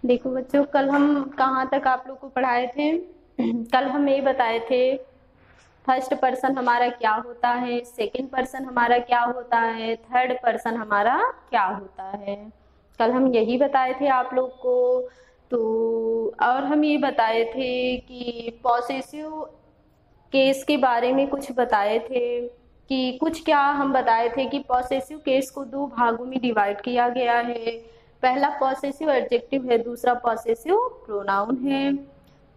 देखो बच्चों, कल हम कहाँ तक आप लोग को पढ़ाए थे। कल हम ये बताए थे फर्स्ट पर्सन हमारा क्या होता है, सेकंड पर्सन हमारा क्या होता है, थर्ड पर्सन हमारा क्या होता है। कल हम यही बताए थे आप लोग को। तो और हम ये बताए थे कि पॉसेसिव केस के बारे में कुछ बताए थे कि कुछ क्या हम बताए थे कि पॉसेसिव केस को दो भागों में डिवाइड किया गया है। पहला पॉसेसिव एडजेक्टिव है, दूसरा पॉसेसिव प्रोनाउन है।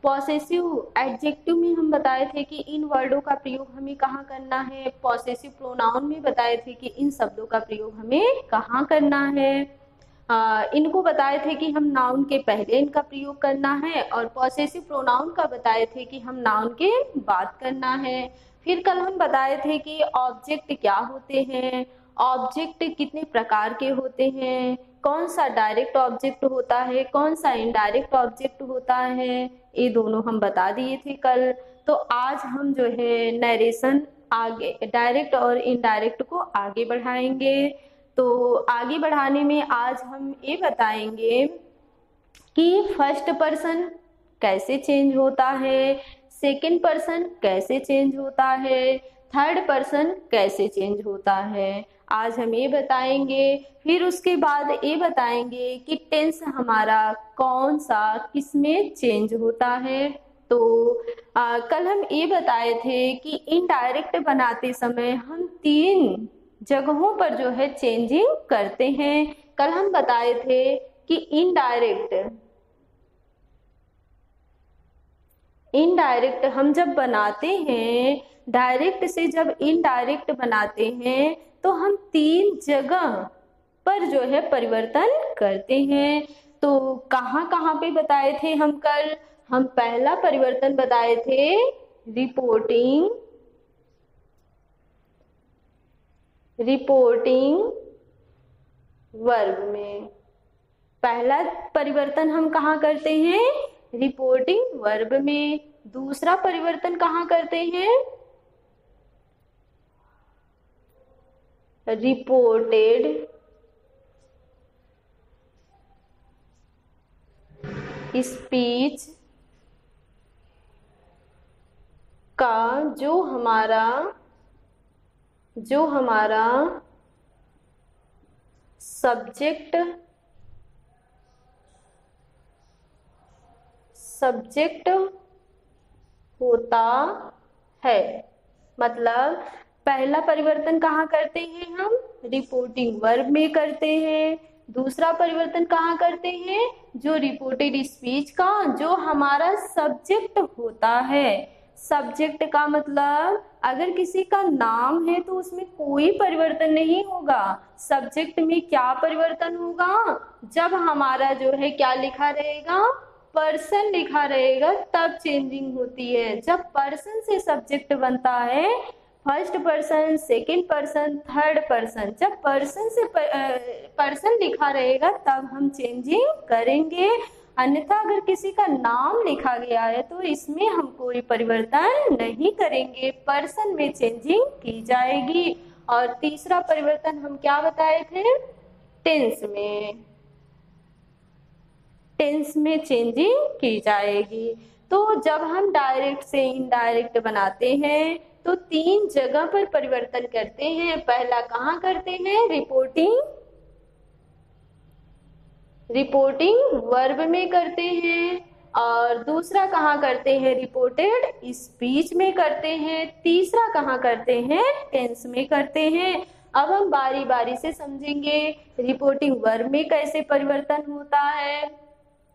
पॉसेसिव एडजेक्टिव में हम बताए थे कि इन वर्डों का प्रयोग हमें कहाँ करना है। पॉसेसिव प्रोनाउन में बताए थे कि इन शब्दों का प्रयोग हमें कहाँ करना है। इनको बताए थे कि हम नाउन के पहले इनका प्रयोग करना है, और पॉसेसिव प्रोनाउन का बताए थे कि हम नाउन के बाद करना है। फिर कल हम बताए थे कि ऑब्जेक्ट क्या होते हैं, ऑब्जेक्ट कितने प्रकार के होते हैं, कौन सा डायरेक्ट ऑब्जेक्ट होता है, कौन सा इनडायरेक्ट ऑब्जेक्ट होता है, ये दोनों हम बता दिए थे कल। तो आज हम जो है नरेशन आगे डायरेक्ट और इनडायरेक्ट को आगे बढ़ाएंगे। तो आगे बढ़ाने में आज हम ये बताएंगे कि फर्स्ट पर्सन कैसे चेंज होता है, सेकंड पर्सन कैसे चेंज होता है, थर्ड पर्सन कैसे चेंज होता है, आज हम ये बताएंगे। फिर उसके बाद ये बताएंगे कि टेंस हमारा कौन सा किसमें चेंज होता है। तो कल हम ये बताए थे कि इनडायरेक्ट बनाते समय हम 3 जगहों पर जो है चेंजिंग करते हैं। कल हम बताए थे कि इनडायरेक्ट हम जब बनाते हैं, डायरेक्ट से जब इनडायरेक्ट बनाते हैं तो हम 3 जगह पर जो है परिवर्तन करते हैं। तो कहाँ कहाँ पे बताए थे हम कल। हम पहला परिवर्तन बताए थे रिपोर्टिंग वर्ब में। पहला परिवर्तन हम कहाँ करते हैं, रिपोर्टिंग वर्ब में। दूसरा परिवर्तन कहाँ करते हैं, रिपोर्टेड स्पीच का जो हमारा सब्जेक्ट होता है। मतलब पहला परिवर्तन कहाँ करते हैं हम, रिपोर्टिंग वर्ब में करते हैं। दूसरा परिवर्तन कहाँ करते हैं, जो रिपोर्टेड स्पीच का जो हमारा सब्जेक्ट होता है। सब्जेक्ट का मतलब अगर किसी का नाम है तो उसमें कोई परिवर्तन नहीं होगा। सब्जेक्ट में क्या परिवर्तन होगा, जब हमारा जो है क्या लिखा रहेगा, पर्सन लिखा रहेगा, तब चेंजिंग होती है। जब पर्सन से सब्जेक्ट बनता है, first person, second person, third person, जब पर्सन से पर्सन लिखा रहेगा तब हम चेंजिंग करेंगे। अन्यथा अगर किसी का नाम लिखा गया है तो इसमें हम कोई परिवर्तन नहीं करेंगे, पर्सन में चेंजिंग की जाएगी। और तीसरा परिवर्तन हम क्या बताए थे, टेंस में चेंजिंग की जाएगी। तो जब हम डायरेक्ट से इनडायरेक्ट बनाते हैं तो 3 जगह पर परिवर्तन करते हैं। पहला कहाँ करते हैं, रिपोर्टिंग वर्ब में करते हैं, और दूसरा कहाँ करते हैं, रिपोर्टेड स्पीच में करते हैं। तीसरा कहाँ करते हैं, टेंस में करते हैं। अब हम बारी बारी से समझेंगे रिपोर्टिंग वर्ब में कैसे परिवर्तन होता है,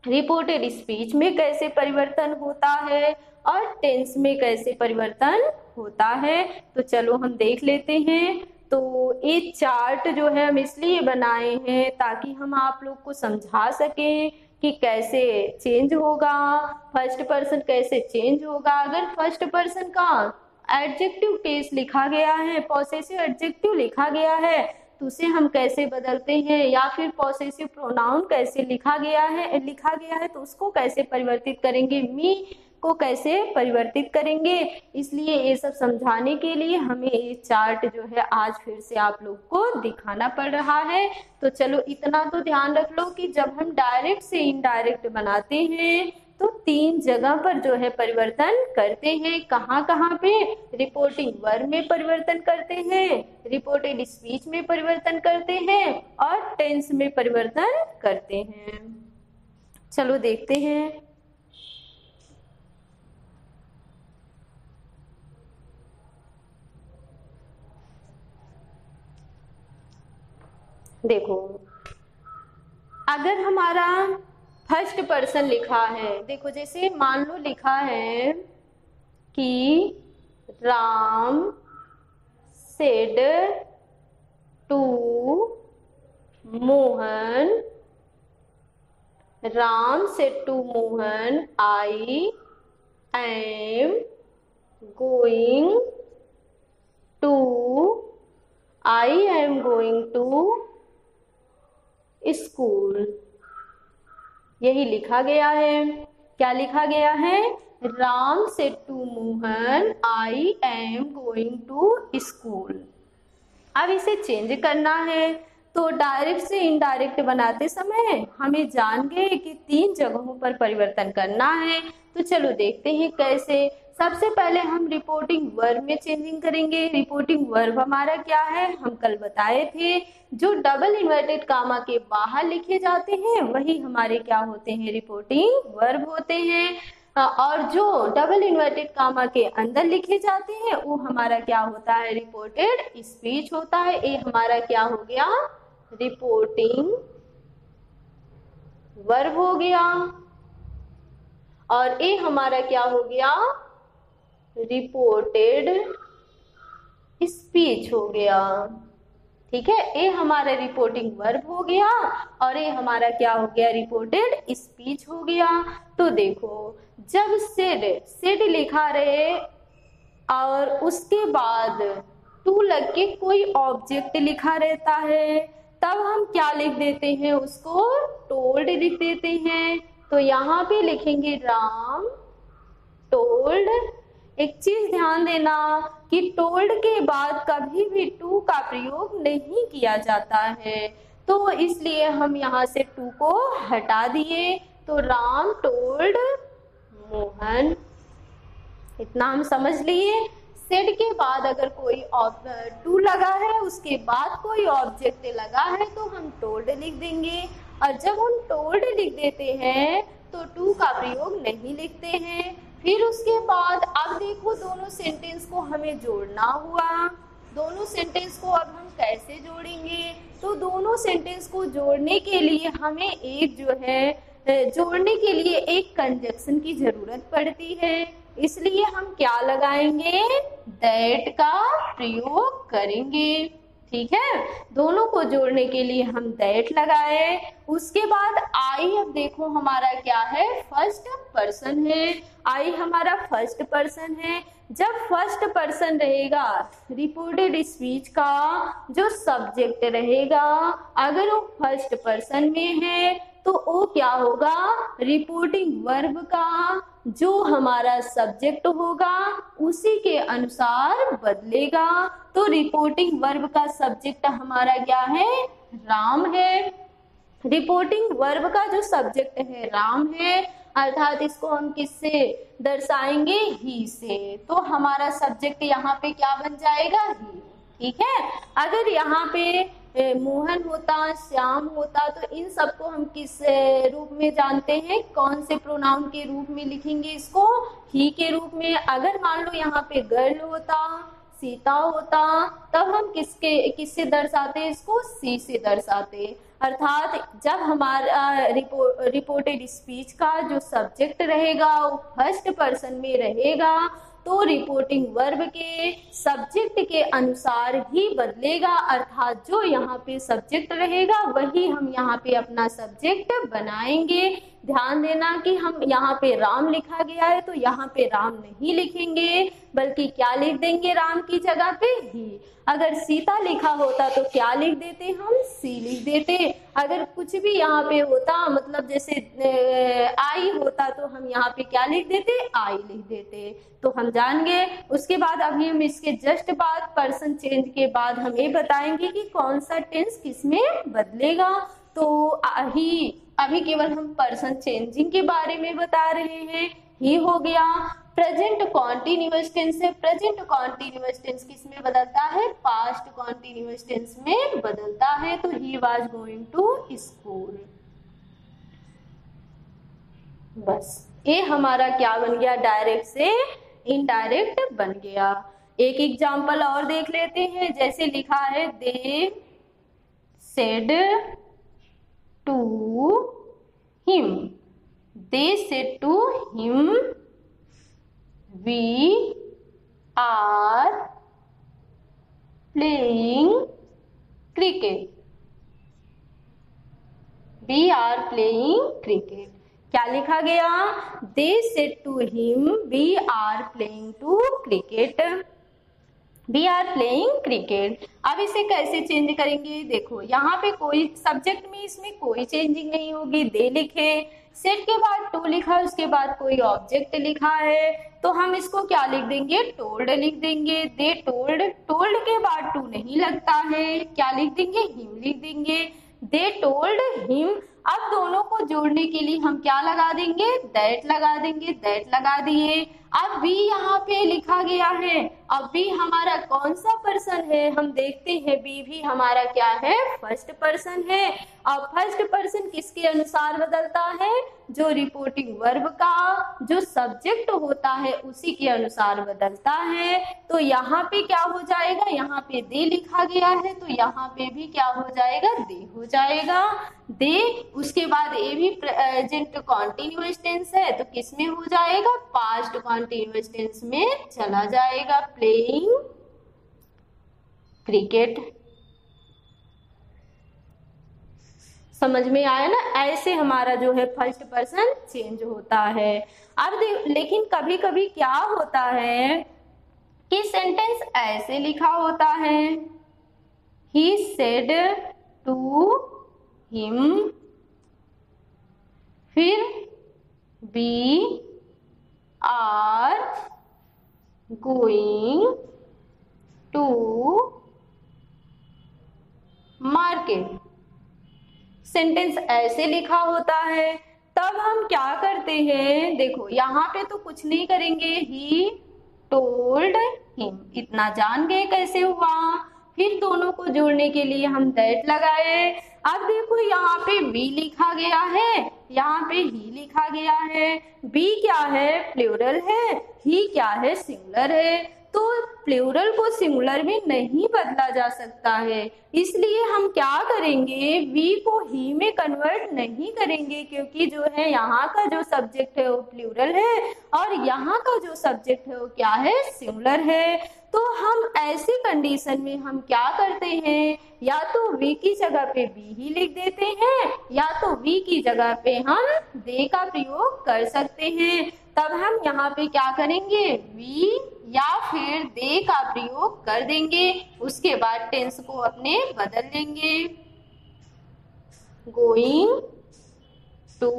रिपोर्टेड स्पीच में कैसे परिवर्तन होता है, और टेंस में कैसे परिवर्तन होता है। तो चलो हम देख लेते हैं। तो ये चार्ट जो है हम इसलिए बनाए हैं ताकि हम आप लोग को समझा सकें कि कैसे चेंज होगा, फर्स्ट पर्सन कैसे चेंज होगा। अगर फर्स्ट पर्सन का एडजेक्टिव केस लिखा गया है, पॉसेसिव एडजेक्टिव लिखा गया है, तो उसे हम कैसे बदलते हैं, या फिर पॉसेसिव प्रोनाउन कैसे लिखा गया है तो उसको कैसे परिवर्तित करेंगे। मी को कैसे परिवर्तित करेंगे। इसलिए ये सब समझाने के लिए हमें ये चार्ट जो है आज फिर से आप लोग को दिखाना पड़ रहा है। तो चलो इतना तो ध्यान रख लो कि जब हम डायरेक्ट से इनडायरेक्ट बनाते हैं तो 3 जगह पर जो है परिवर्तन करते हैं। कहाँ कहाँ पे? रिपोर्टिंग वर्ब में परिवर्तन करते हैं, रिपोर्टेड स्पीच में परिवर्तन करते हैं और टेंस में परिवर्तन करते हैं। चलो देखते हैं। देखो, अगर हमारा फर्स्ट पर्सन लिखा है, देखो जैसे मान लो लिखा है कि Ram said to Mohan, Ram said to Mohan I am going to school. यही लिखा गया है। क्या लिखा गया है? Ram said to Mohan I am going to school. अब इसे चेंज करना है तो डायरेक्ट से इनडायरेक्ट बनाते समय हमें जान गए कि 3 जगहों पर परिवर्तन करना है। तो चलो देखते हैं कैसे। सबसे पहले हम रिपोर्टिंग वर्ब में चेंजिंग करेंगे। रिपोर्टिंग वर्ब हमारा क्या है? हम कल बताए थे, जो डबल इन्वर्टेड कामा के बाहर लिखे जाते हैं वही हमारे क्या होते हैं? रिपोर्टिंग वर्ब होते हैं। और जो डबल इन्वर्टेड कामा के अंदर लिखे जाते हैं वो हमारा क्या होता है? रिपोर्टेड स्पीच होता है। ये हमारा क्या हो गया? रिपोर्टिंग वर्ब हो गया। और ये हमारा क्या हो गया? रिपोर्टेड स्पीच हो गया। ठीक है, ये हमारा रिपोर्टिंग वर्ब हो गया और ये हमारा क्या हो गया? रिपोर्टेड स्पीच हो गया। तो देखो, जब सेड लिखा रहे और उसके बाद टू लग के कोई ऑब्जेक्ट लिखा रहता है तब हम क्या लिख देते हैं? उसको टोल्ड लिख देते हैं। तो यहाँ पे लिखेंगे राम टोल्ड। एक चीज ध्यान देना कि टोल्ड के बाद कभी भी टू का प्रयोग नहीं किया जाता है, तो इसलिए हम यहाँ से टू को हटा दिए। तो राम टोल्ड मोहन, इतना हम समझ लिए। सेड के बाद अगर कोई टू लगा है, उसके बाद कोई ऑब्जेक्ट लगा है तो हम टोल्ड लिख देंगे। और जब हम टोल्ड लिख देते हैं तो टू का प्रयोग नहीं लिखते हैं। फिर उसके बाद अब देखो, दोनों सेंटेंस को हमें जोड़ना हुआ। दोनों सेंटेंस को अब हम कैसे जोड़ेंगे? तो दोनों सेंटेंस को जोड़ने के लिए हमें जोड़ने के लिए एक कंजक्शन की जरूरत पड़ती है। इसलिए हम क्या लगाएंगे? दैट का प्रयोग करेंगे। ठीक है, दोनों को जोड़ने के लिए हम दैट लगाए। उसके बाद आई, अब देखो हमारा क्या है? फर्स्ट पर्सन है। आई हमारा फर्स्ट पर्सन है। जब फर्स्ट पर्सन रहेगा, रिपोर्टेड स्पीच का जो सब्जेक्ट रहेगा अगर वो फर्स्ट पर्सन में है तो वो क्या होगा? रिपोर्टिंग वर्ब का जो हमारा सब्जेक्ट होगा उसी के अनुसार बदलेगा। तो रिपोर्टिंग वर्ब का सब्जेक्ट हमारा क्या है? राम है। रिपोर्टिंग वर्ब का जो सब्जेक्ट है राम है, अर्थात इसको हम किससे दर्शाएंगे? ही से। तो हमारा सब्जेक्ट यहाँ पे क्या बन जाएगा? ही। ठीक है, अगर यहाँ पे मोहन होता, श्याम होता, तो इन सबको हम किस रूप में जानते हैं? कौन से प्रोनाउन के रूप में लिखेंगे इसको? ही के रूप में। अगर मान लो यहाँ पे गर्ल होता, सीता होता, तब हम किससे दर्शाते हैं इसको? सी से दर्शाते। अर्थात जब हमारा रिपोर्टेड स्पीच का जो सब्जेक्ट रहेगा वो फर्स्ट पर्सन में रहेगा तो रिपोर्टिंग वर्ब के सब्जेक्ट के अनुसार ही बदलेगा। अर्थात जो यहाँ पे सब्जेक्ट रहेगा वही हम यहाँ पे अपना सब्जेक्ट बनाएंगे। ध्यान देना कि हम यहाँ पे राम लिखा गया है तो यहाँ पे राम नहीं लिखेंगे, बल्कि क्या लिख देंगे राम की जगह पे ही। अगर सीता लिखा होता तो क्या लिख देते हम, सी लिख देते। अगर कुछ भी यहाँ पे होता, मतलब जैसे आई होता तो हम यहाँ पे क्या लिख देते, आई लिख देते। तो हम जान गए। उसके बाद अभी हम इसके जस्ट बाद पर्सन चेंज के बाद हम ये बताएंगे कि कौन सा टेंस किसमें बदलेगा। तो अभी केवल हम पर्सन चेंजिंग के बारे में बता रहे हैं। ही हो गया। प्रेजेंट कॉन्टिन्यूअस टेंस है। प्रेजेंट कॉन्टिन्यूअस टेंस किस में बदलता है, पास्ट कॉन्टिन्यूअस टेंस में बदलता है। तो he was going to school. बस ये हमारा क्या बन गया, डायरेक्ट से इनडायरेक्ट बन गया। एक एग्जांपल और देख लेते हैं। जैसे लिखा है they said to him, they said to him we are playing cricket, we are playing cricket. क्या लिखा गया, they said to him we are playing to cricket, we are playing cricket. अब इसे कैसे चेंज करेंगे, देखो यहाँ पे कोई सब्जेक्ट में इसमें कोई चेंजिंग नहीं होगी। दे लिखे, सेट के बाद टू लिखा, उसके बाद कोई ऑब्जेक्ट लिखा है तो हम इसको क्या लिख देंगे, टोल्ड लिख देंगे। दे टोल्ड, टोल्ड के बाद टू नहीं लगता है, क्या लिख देंगे, हिम लिख देंगे। They told him. अब दोनों को जोड़ने के लिए हम क्या लगा देंगे, दैट लगा देंगे, दैट लगा दिए। अब भी यहाँ पे लिखा गया है। अब भी हमारा कौन सा पर्सन है, हम देखते हैं। बी भी हमारा क्या है, फर्स्ट पर्सन है। अब फर्स्ट पर्सन किसके अनुसार बदलता है, जो रिपोर्टिंग वर्ब का जो सब्जेक्ट होता है उसी के अनुसार बदलता है। तो यहाँ पे क्या हो जाएगा, यहाँ पे दे लिखा गया है तो यहाँ पे भी क्या हो जाएगा, दे हो जाएगा, दे। उसके बाद ये भी प्रेजेंट कॉन्टिन्यूअस टेंस है तो किस में हो जाएगा, पास्ट कॉन्टिन्यूअस टेंस में चला जाएगा, प्लेइंग क्रिकेट। समझ में आया ना, ऐसे हमारा जो है फर्स्ट पर्सन चेंज होता है। अब लेकिन कभी कभी क्या होता है कि सेंटेंस ऐसे लिखा होता है, ही सेड टू हिम, फिर we are going to market. Sentence ऐसे लिखा होता है, तब हम क्या करते हैं, देखो यहाँ पे तो कुछ नहीं करेंगे, ही टोल्ड हिम, इतना जान गए कैसे हुआ। फिर दोनों को जोड़ने के लिए हम दैट लगाए। अब देखो यहाँ पे बी लिखा गया है, यहाँ पे ही लिखा गया है। बी क्या है, प्लूरल है, ही क्या है, सिंगुलर है। तो प्लूरल को सिंगुलर में नहीं बदला जा सकता है, इसलिए हम क्या करेंगे, वी को ही में कन्वर्ट नहीं करेंगे, क्योंकि जो है यहाँ का जो सब्जेक्ट है वो प्लूरल है और यहाँ का जो सब्जेक्ट है वो क्या है, सिंगुलर है। तो हम ऐसी कंडीशन में हम क्या करते हैं, या तो वी की जगह पे बी ही लिख देते हैं, या तो वी की जगह पे हम दे का प्रयोग कर सकते हैं। तब हम यहाँ पे क्या करेंगे, वी या फिर दे का प्रयोग कर देंगे। उसके बाद टेंस को अपने बदल लेंगे, गोइंग टू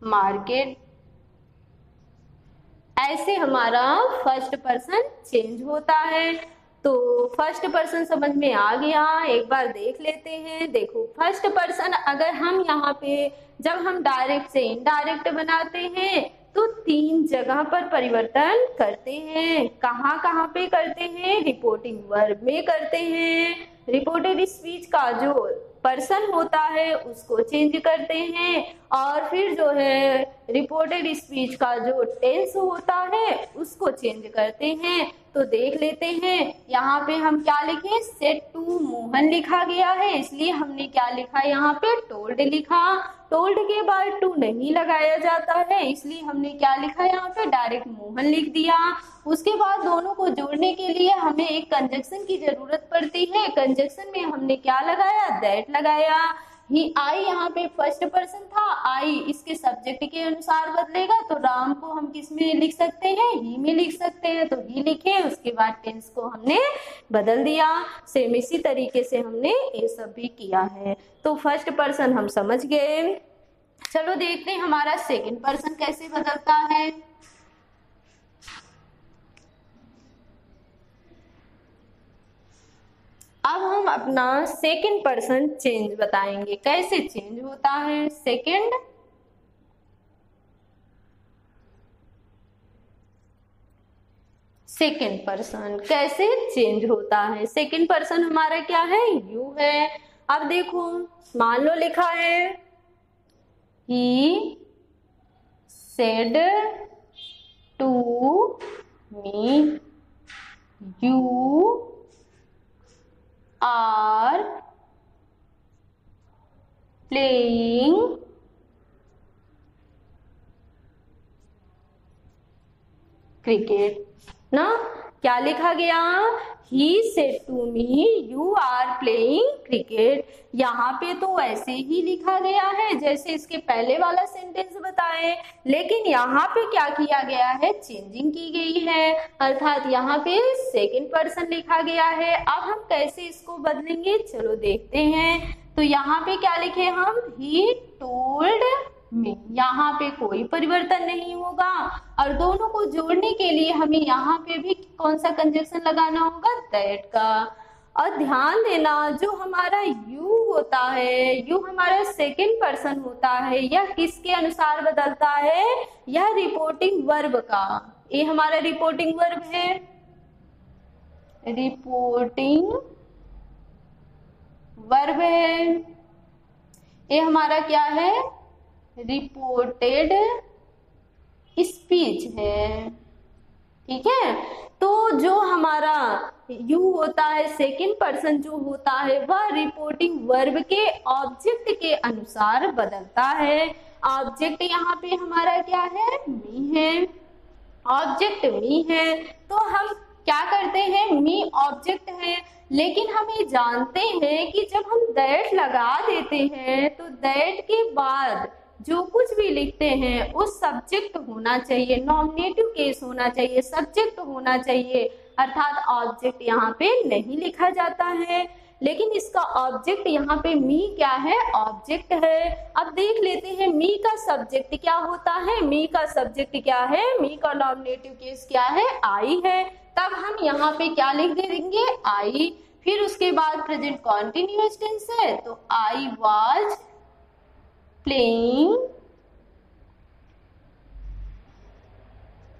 मार्केट। ऐसे हमारा फर्स्ट पर्सन चेंज होता है। तो फर्स्ट पर्सन समझ में आ गया, एक बार देख लेते हैं। देखो फर्स्ट पर्सन अगर हम यहाँ पे जब हम डायरेक्ट से इनडायरेक्ट बनाते हैं तो 3 जगह पर परिवर्तन करते हैं। कहाँ कहाँ पे करते हैं, रिपोर्टिंग वर्ब में करते हैं। रिपोर्टेड स्पीच का जो पर्सन होता है उसको चेंज करते हैं, और फिर जो है रिपोर्टेड स्पीच का जो टेंस होता है उसको चेंज करते हैं। तो देख लेते हैं, यहाँ पे हम क्या लिखे, सेड टू मोहन लिखा गया है, इसलिए हमने क्या लिखा, यहाँ पे टोल्ड लिखा। टोल्ड के बाद टू नहीं लगाया जाता है, इसलिए हमने क्या लिखा, यहाँ पे डायरेक्ट मोहन लिख दिया। उसके बाद दोनों को जोड़ने के लिए हमें एक कंजक्शन की जरूरत पड़ती है। कंजक्शन में हमने क्या लगाया, दैट लगाया। ही, आई यहाँ पे फर्स्ट पर्सन था, आई इसके सब्जेक्ट के अनुसार बदलेगा, तो राम को हम किस में लिख सकते हैं, ही में लिख सकते हैं, तो ही लिखे, उसके बाद टेंस को हमने बदल दिया। सेम इसी तरीके से हमने ये सब भी किया है। तो फर्स्ट पर्सन हम समझ गए। चलो देखते हैं हमारा सेकंड पर्सन कैसे बदलता है। अब हम अपना सेकंड पर्सन चेंज बताएंगे, कैसे चेंज होता है सेकंड पर्सन कैसे चेंज होता है। सेकंड पर्सन हमारा क्या है, यू है। अब देखो, मान लो लिखा है he said to me you are playing cricket ना, क्या लिखा गया, he said to me you are playing cricket। यहाँ पे तो ऐसे ही लिखा गया है जैसे इसके पहले वाला सेंटेंस बताए, लेकिन यहाँ पे क्या किया गया है, चेंजिंग की गई है, अर्थात यहाँ पे सेकंड पर्सन लिखा गया है। अब हम कैसे इसको बदलेंगे, चलो देखते हैं। तो यहाँ पे क्या लिखे हम, he told me, यहाँ पे कोई परिवर्तन नहीं होगा, और दोनों को जोड़ने के लिए हमें यहाँ पे भी कौन सा कंजक्शन लगाना होगा, दैट का। और ध्यान देना, जो हमारा यू होता है, यू हमारा सेकंड पर्सन होता है, यह किसके अनुसार बदलता है, यह रिपोर्टिंग वर्ब का। ये हमारा रिपोर्टिंग वर्ब है, रिपोर्टिंग वर्ब है। ये हमारा क्या है, रिपोर्टेड स्पीच है। ठीक है, तो जो हमारा यू होता है, सेकंड पर्सन जो होता है, वह रिपोर्टिंग वर्ब के ऑब्जेक्ट के अनुसार बदलता है। ऑब्जेक्ट यहाँ पे हमारा क्या है, मी है, ऑब्जेक्ट मी है। तो हम क्या करते हैं, मी ऑब्जेक्ट है, लेकिन हम ये जानते हैं कि जब हम दैट लगा देते हैं तो दैट के बाद जो कुछ भी लिखते हैं वो सब्जेक्ट होना चाहिए, नॉमिनेटिव केस होना चाहिए, सब्जेक्ट होना चाहिए, अर्थात ऑब्जेक्ट यहाँ पे नहीं लिखा जाता है। लेकिन इसका ऑब्जेक्ट यहाँ पे मी क्या है, ऑब्जेक्ट है। अब देख लेते हैं मी का सब्जेक्ट क्या होता है, मी का सब्जेक्ट क्या है, मी का नॉमिनेटिव केस क्या है, आई है। तब हम यहाँ पे क्या लिख देंगे, आई। फिर उसके बाद प्रेजेंट कॉन्टिन्यूअस टेंस है, तो I was playing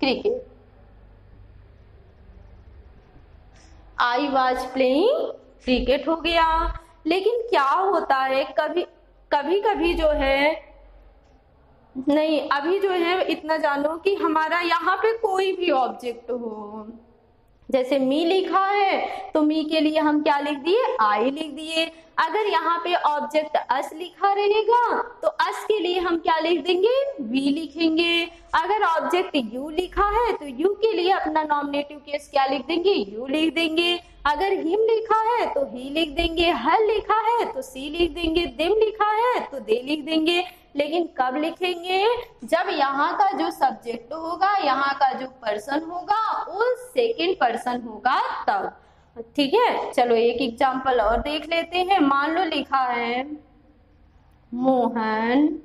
cricket, I was playing cricket हो गया। लेकिन क्या होता है, कभी कभी जो है, नहीं अभी जो है इतना जानो कि हमारा यहाँ पे कोई भी ऑब्जेक्ट हो, जैसे मी लिखा है तो मी के लिए हम क्या लिख दिए, आई लिख दिए। अगर यहाँ पे ऑब्जेक्ट अस लिखा रहेगा तो अस के लिए हम क्या लिख देंगे, वी लिखेंगे। अगर ऑब्जेक्ट यू लिखा है तो यू के लिए अपना नॉमिनेटिव केस क्या लिख देंगे, यू लिख देंगे। अगर हिम लिखा है तो ही लिख देंगे, हर लिखा है तो सी लिख देंगे, दिम लिखा है तो दे लिख देंगे। लेकिन कब लिखेंगे, जब यहाँ का जो सब्जेक्ट होगा, यहाँ का जो पर्सन होगा वो सेकंड पर्सन होगा तब। ठीक है, चलो एक एग्जांपल और देख लेते हैं। मान लो लिखा है Mohan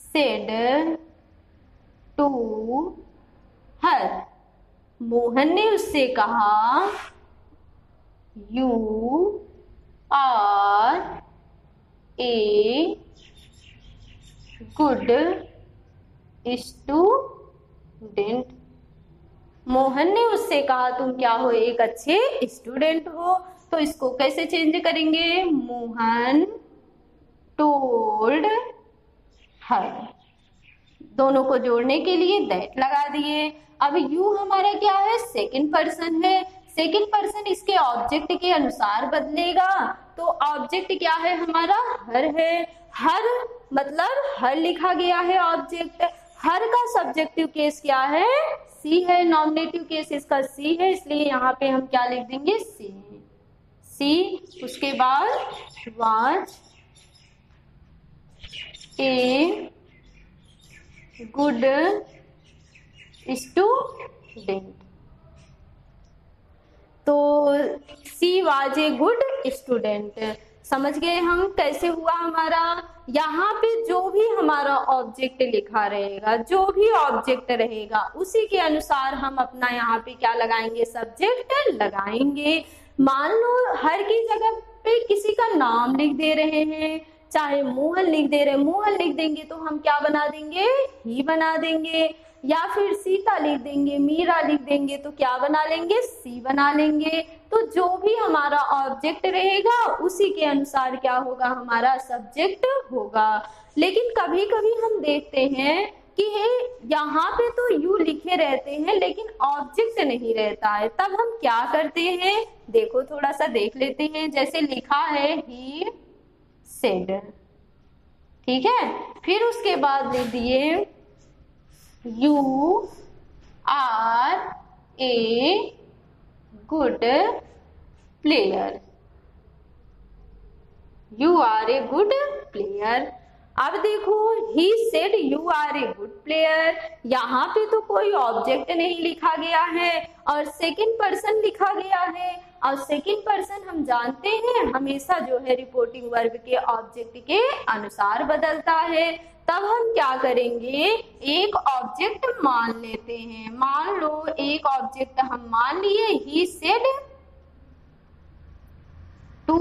said to her, Mohan ने उससे कहा you are a good student. Mohan ने उससे कहा तुम क्या हो, एक अच्छे स्टूडेंट हो। तो इसको कैसे चेंज करेंगे, मोहन टोल्ड हर, दोनों को जोड़ने के लिए दैट लगा दिए। अब यू हमारा क्या है, सेकंड पर्सन है। सेकंड पर्सन इसके ऑब्जेक्ट के अनुसार बदलेगा, तो ऑब्जेक्ट क्या है हमारा, हर है। हर मतलब हर लिखा गया है ऑब्जेक्ट, हर का सब्जेक्टिव केस क्या है, सी है, नॉमिनेटिव केस इसका सी है, इसलिए यहाँ पे हम क्या लिख देंगे, सी। सी उसके बाद वाज ए गुड स्टूडेंट। तो she was a good student. समझ गए हम कैसे हुआ हमारा। यहाँ पे जो भी हमारा ऑब्जेक्ट लिखा रहेगा, जो भी ऑब्जेक्ट रहेगा, उसी के अनुसार हम अपना यहाँ पे क्या लगाएंगे, सब्जेक्ट लगाएंगे। मान लो हर की जगह पे किसी का नाम लिख दे रहे हैं, चाहे मोहन लिख दे रहे, मोहन लिख देंगे तो हम क्या बना देंगे, ही बना देंगे। या फिर सीता लिख देंगे, मीरा लिख देंगे तो क्या बना लेंगे, सी बना लेंगे। तो जो भी हमारा ऑब्जेक्ट रहेगा उसी के अनुसार क्या होगा, हमारा सब्जेक्ट होगा। लेकिन कभी कभी हम देखते हैं कि यहाँ पे तो यू लिखे रहते हैं लेकिन ऑब्जेक्ट नहीं रहता है, तब हम क्या करते हैं, देखो थोड़ा सा देख लेते हैं। जैसे लिखा है ही सेड, ठीक है, फिर उसके बाद लिख दिए you are a good player, you are a good player. अब देखो he said you are a good player, यहाँ पे तो कोई ऑब्जेक्ट नहीं लिखा गया है और सेकंड पर्सन लिखा गया है। और सेकंड पर्सन हम जानते हैं हमेशा जो है रिपोर्टिंग वर्ब के ऑब्जेक्ट के अनुसार बदलता है। तब हम क्या करेंगे, एक ऑब्जेक्ट मान लेते हैं। मान लो एक ऑब्जेक्ट हम मान लिए, ही सेड टू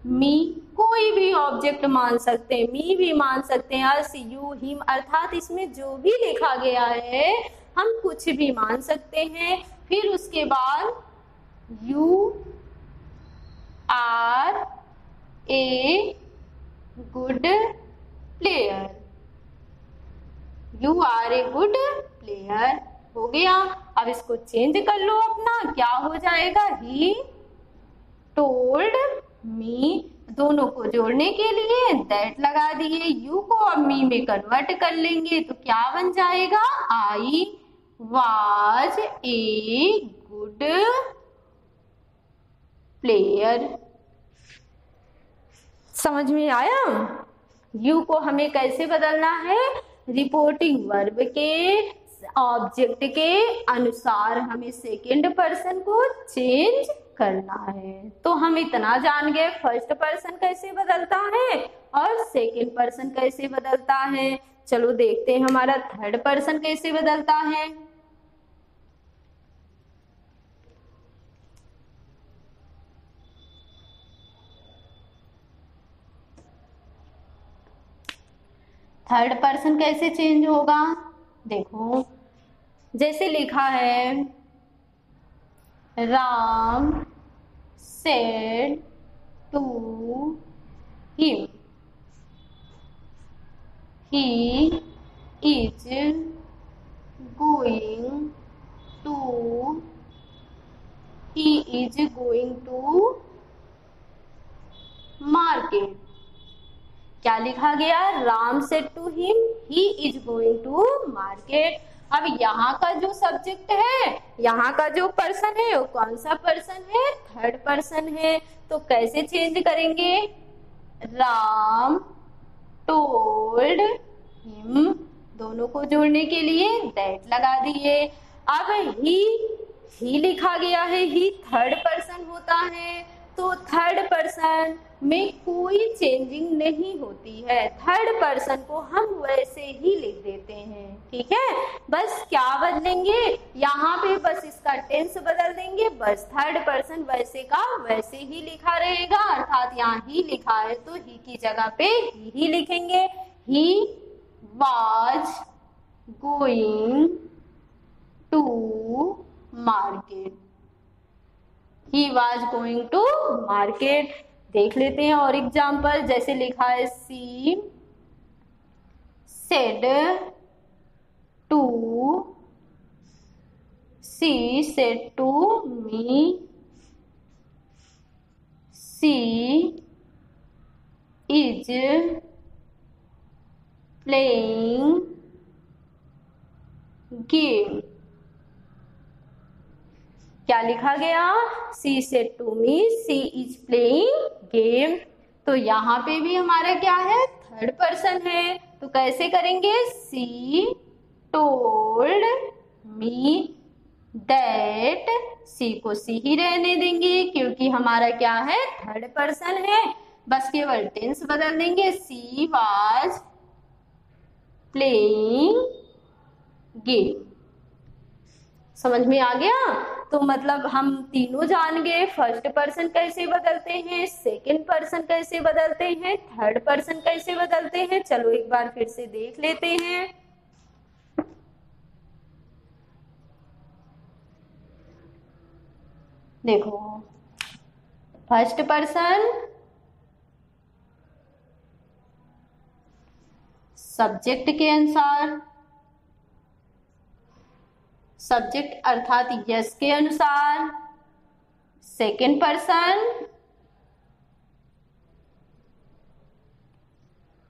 मी, कोई भी ऑब्जेक्ट मान सकते हैं, मी भी मान सकते हैं, अस, यू, हिम, अर्थात इसमें जो भी लिखा गया है हम कुछ भी मान सकते हैं। फिर उसके बाद you are a good player, you are a good player हो गया। अब इसको चेंज कर लो अपना, क्या हो जाएगा, ही टोल्ड मी, दोनों को जोड़ने के लिए दैट लगा दिए, यू को अब मी में कन्वर्ट कर लेंगे तो क्या बन जाएगा, I was a good player. समझ में आया। यू को हमें कैसे बदलना है, रिपोर्टिंग वर्ब के ऑब्जेक्ट के अनुसार हमें सेकंड पर्सन को चेंज करना है। तो हम इतना जान गए फर्स्ट पर्सन कैसे बदलता है और सेकंड पर्सन कैसे बदलता है। चलो देखते हैं हमारा थर्ड पर्सन कैसे बदलता है। थर्ड पर्सन कैसे चेंज होगा, देखो जैसे लिखा है Ram said to him he is going to market. क्या लिखा गया, Ram said to him he is going to market. अब यहाँ का जो सब्जेक्ट है, यहाँ का जो पर्सन है वो कौन सा पर्सन है, थर्ड पर्सन है। तो कैसे चेंज करेंगे, राम टोल्ड हिम, दोनों को जोड़ने के लिए दैट लगा दिए। अब ही लिखा गया है, ही थर्ड पर्सन होता है तो थर्ड पर्सन में कोई चेंजिंग नहीं होती है, थर्ड पर्सन को हम वैसे ही लिख देते हैं, ठीक है। बस क्या बदलेंगे, यहाँ पे बस इसका टेंस बदल देंगे, बस थर्ड पर्सन वैसे का वैसे ही लिखा रहेगा। अर्थात यहाँ ही लिखा है तो ही की जगह पे ही लिखेंगे, he was going to market, he was going to market. देख लेते हैं और एग्जाम्पल, जैसे लिखा है she said to me she is playing game. क्या लिखा गया, she said to me she is playing game. तो यहाँ पे भी हमारा क्या है, थर्ड पर्सन है, तो कैसे करेंगे? सी टोल्ड मी दैट, सी को सी ही रहने देंगे क्योंकि हमारा क्या है? थर्ड पर्सन है। बस केवल टेंस बदल देंगे, सी वाज प्लेइंग गेम। समझ में आ गया? तो मतलब हम तीनों जान गए, फर्स्ट पर्सन कैसे बदलते हैं, सेकंड पर्सन कैसे बदलते हैं, थर्ड पर्सन कैसे बदलते हैं। चलो एक बार फिर से देख लेते हैं। देखो, फर्स्ट पर्सन सब्जेक्ट के अनुसार, सब्जेक्ट अर्थात यस के अनुसार। सेकंड पर्सन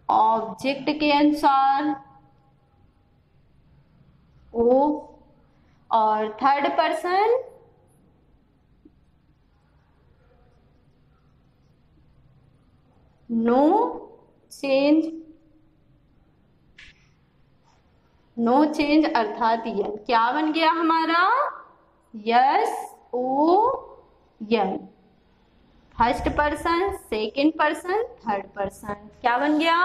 ऑब्जेक्ट के अनुसार, ओ। और third person no change, no change अर्थात यन। क्या बन गया हमारा? यस ओ यन। First person, second person, third person क्या बन गया?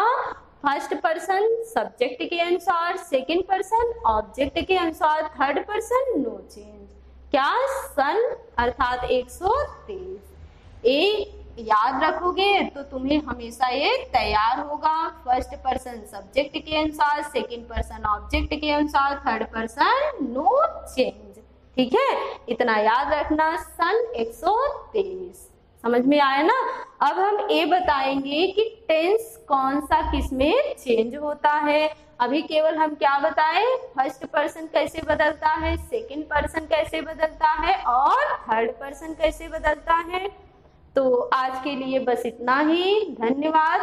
फर्स्ट पर्सन सब्जेक्ट के अनुसार, सेकंड पर्सन ऑब्जेक्ट के अनुसार, थर्ड पर्सन नो चेंज। क्या? सन अर्थात 123। ए याद रखोगे तो तुम्हें हमेशा ये तैयार होगा। फर्स्ट पर्सन सब्जेक्ट के अनुसार, सेकंड पर्सन ऑब्जेक्ट के अनुसार, थर्ड पर्सन नो चेंज। ठीक है, इतना याद रखना। सन 123 समझ में आया ना? अब हम ये बताएंगे कि टेंस कौन सा किस में चेंज होता है। अभी केवल हम क्या बताएं? फर्स्ट पर्सन कैसे बदलता है, सेकंड पर्सन कैसे बदलता है और थर्ड पर्सन कैसे बदलता है। तो आज के लिए बस इतना ही। धन्यवाद।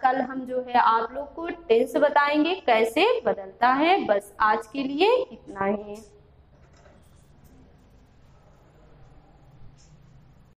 कल हम जो है आप लोग को टेंस बताएंगे कैसे बदलता है। बस आज के लिए इतना ही।